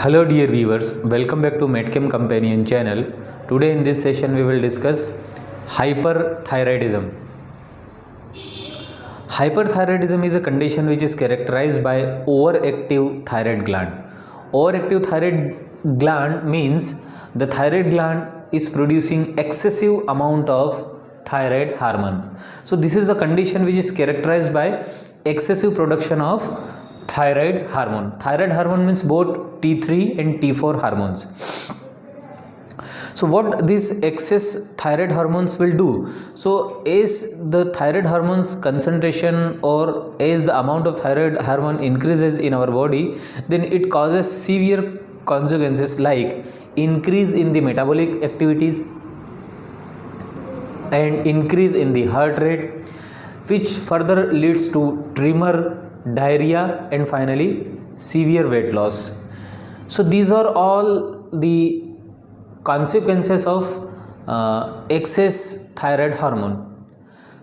Hello dear viewers, welcome back to Medchem Companion channel. Today in this session we will discuss hyperthyroidism. Hyperthyroidism is a condition which is characterized by overactive thyroid gland. Overactive thyroid gland means the thyroid gland is producing excessive amount of thyroid hormone. So this is the condition which is characterized by excessive production of thyroid hormone. Thyroid hormone means both T3 and T4 hormones. So what these excess thyroid hormones will do? So as the thyroid hormones concentration or as the amount of thyroid hormone increases in our body, then it causes severe consequences like increase in the metabolic activities and increase in the heart rate, which further leads to tremor, diarrhea, and finally severe weight loss. So these are all the consequences of excess thyroid hormone.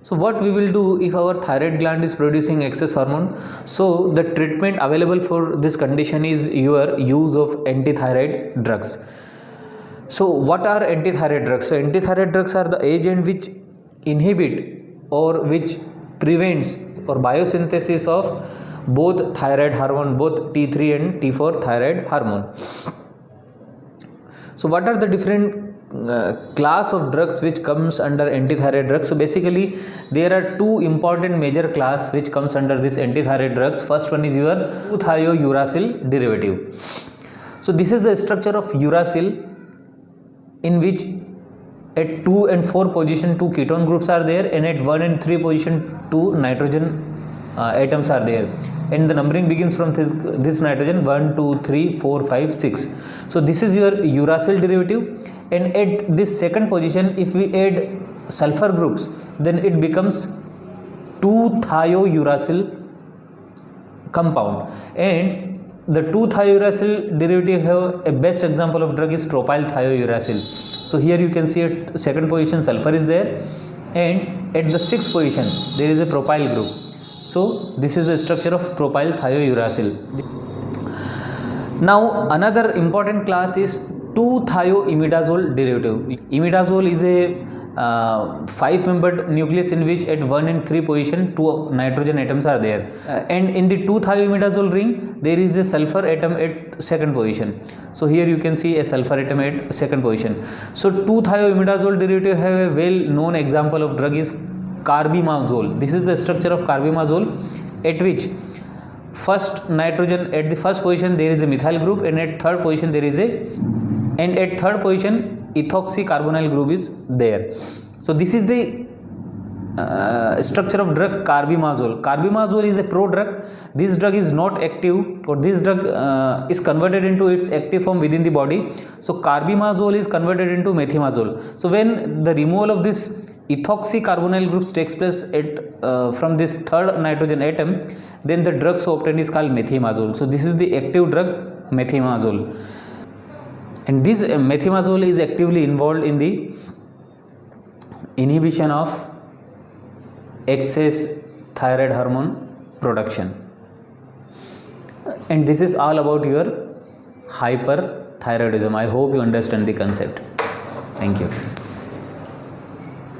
So what we will do if our thyroid gland is producing excess hormone? So the treatment available for this condition is your use of antithyroid drugs. So what are antithyroid drugs? So antithyroid drugs are the agent which inhibit or which prevents or biosynthesis of both thyroid hormone, both T3 and T4 thyroid hormone. So what are the different class of drugs which comes under antithyroid drugs? So basically there are two important major class which comes under this antithyroid drugs. First one is your 2-thiouracil derivative. So this is the structure of uracil, in which at 2 and 4 position 2 ketone groups are there, and at 1 and 3 position 2 nitrogen atoms are there, and the numbering begins from this nitrogen 1 2 3 4 5 6. So this is your uracil derivative, and at this second position if we add sulfur groups, then it becomes 2-thiouracil compound. And the 2-thiouracil derivative have a best example of drug is propyl thiouracil. So here you can see at second position sulfur is there, and at the sixth position there is a propyl group. So this is the structure of propyl thiouracil. Now another important class is 2-thioimidazole derivative. Imidazole is a 5-membered nucleus in which at 1 and 3 position 2 nitrogen atoms are there, and in the 2-thioimidazole ring there is a sulfur atom at second position. So here you can see a sulfur atom at second position. So 2-thioimidazole derivative have a well known example of drug is carbimazole. This is the structure of carbimazole, at which first nitrogen at the first position there is a methyl group, and at third position there is ethoxycarbonyl group is there. So this is the structure of drug carbimazole. Carbimazole is a prodrug. This drug is not active, or this drug is converted into its active form within the body. So carbimazole is converted into methimazole. So when the removal of this ethoxycarbonyl groups takes place at from this third nitrogen atom, then the drug so obtained is called methimazole. So this is the active drug methimazole, and this methimazole is actively involved in the inhibition of excess thyroid hormone production. And this is all about your hyperthyroidism. I hope you understand the concept. Thank you.